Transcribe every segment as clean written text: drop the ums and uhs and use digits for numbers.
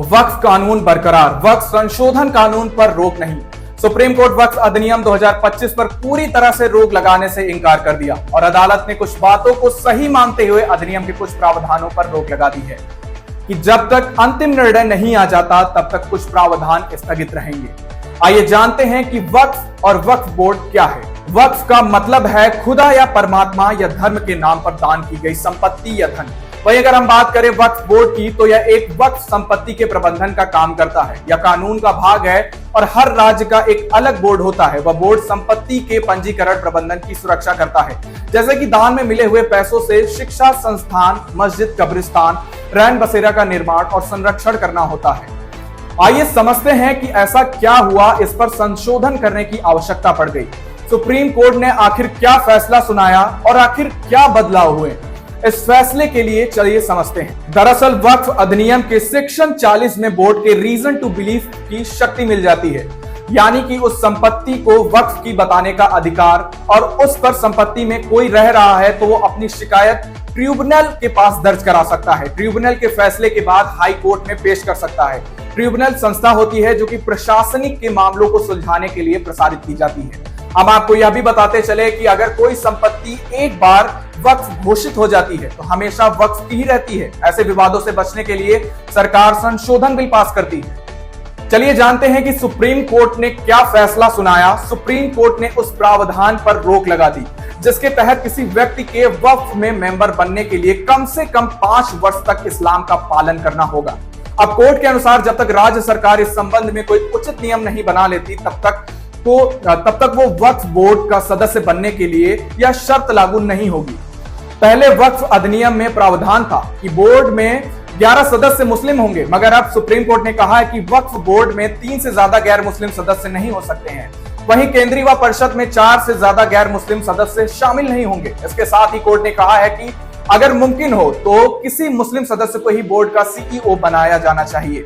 वक्फ कानून बरकरार, वक्फ संशोधन कानून पर रोक नहीं। सुप्रीम कोर्ट वक्फ अधिनियम 2025 पर पूरी तरह से रोक लगाने से इनकार कर दिया और अदालत ने कुछ बातों को सही मानते हुए अधिनियम के कुछ प्रावधानों पर रोक लगा दी है कि जब तक अंतिम निर्णय नहीं आ जाता तब तक कुछ प्रावधान स्थगित रहेंगे। आइए जानते हैं कि वक्फ और वक्फ बोर्ड क्या है। वक्फ का मतलब है खुदा या परमात्मा या धर्म के नाम पर दान की गई संपत्ति या धन। वहीं अगर हम बात करें वक्फ बोर्ड की, तो यह एक वक्फ संपत्ति के प्रबंधन का काम करता है। यह कानून का भाग है और हर राज्य का एक अलग बोर्ड होता है। वह बोर्ड संपत्ति के पंजीकरण प्रबंधन की सुरक्षा करता है, जैसे कि दान में मिले हुए पैसों से शिक्षा संस्थान, मस्जिद, कब्रिस्तान, रैन बसेरा का निर्माण और संरक्षण करना होता है। आइए समझते हैं कि ऐसा क्या हुआ, इस पर संशोधन करने की आवश्यकता पड़ गई। सुप्रीम कोर्ट ने आखिर क्या फैसला सुनाया और आखिर क्या बदलाव हुए, इस फैसले के लिए चलिए समझते हैं। दरअसल वक्फ अधिनियम के सेक्शन 40 में बोर्ड के रीजन टू बिलीव की शक्ति मिल जाती है, यानी कि उस संपत्ति को वक्फ की बताने का अधिकार, और उस पर संपत्ति में कोई रह रहा है तो वो अपनी शिकायत ट्रिब्यूनल के पास दर्ज करा सकता है। ट्रिब्यूनल के फैसले के बाद हाई कोर्ट में पेश कर सकता है। ट्रिब्यूनल संस्था होती है जो कि प्रशासनिक के मामलों को सुलझाने के लिए प्रसारित की जाती है। हम आपको यह भी बताते चले कि अगर कोई संपत्ति एक बार वक्फ घोषित हो जाती है तो हमेशा वक्फ की ही रहती है। ऐसे विवादों से बचने के लिए सरकार संशोधन बिल पास करती है। चलिए जानते हैं कि सुप्रीम कोर्ट ने क्या फैसला सुनाया। सुप्रीम कोर्ट ने उस प्रावधान पर रोक लगा दी जिसके तहत किसी व्यक्ति के वक्फ में मेंबर बनने के लिए कम से कम 5 वर्ष तक इस्लाम का पालन करना होगा। अब कोर्ट के अनुसार जब तक राज्य सरकार इस संबंध में कोई उचित नियम नहीं बना लेती तब तक वो वक्फ बोर्ड का सदस्य बनने के लिए यह शर्त लागू नहीं होगी। पहले वक्फ अधिनियम में प्रावधान था कि बोर्ड में 11 सदस्य मुस्लिम होंगे, मगर अब सुप्रीम कोर्ट ने कहा है कि वक्फ बोर्ड में 3 से ज्यादा गैर मुस्लिम सदस्य नहीं हो सकते हैं। वहीं केंद्रीय व परिषद में 4 से ज्यादा गैर मुस्लिम सदस्य शामिल नहीं होंगे। इसके साथ ही कोर्ट ने कहा है कि अगर मुमकिन हो तो किसी मुस्लिम सदस्य को ही बोर्ड का सीईओ बनाया जाना चाहिए।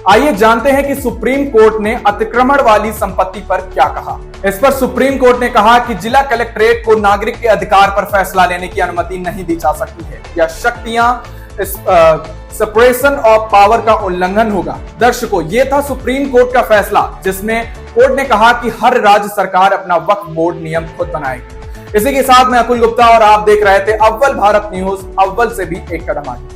आइए जानते हैं कि सुप्रीम कोर्ट ने अतिक्रमण वाली संपत्ति पर क्या कहा। इस पर सुप्रीम कोर्ट ने कहा कि जिला कलेक्ट्रेट को नागरिक के अधिकार पर फैसला लेने की अनुमति नहीं दी जा सकती है। यह शक्तियां सेपरेशन ऑफ पावर का उल्लंघन होगा। दर्शकों, यह था सुप्रीम कोर्ट का फैसला जिसमें कोर्ट ने कहा कि हर राज्य सरकार अपना वक्फ बोर्ड नियम खुद बनाएगी। इसी के साथ मैं अकुल गुप्ता और आप देख रहे थे अव्वल भारत न्यूज, अव्वल से भी एक कदम आगे।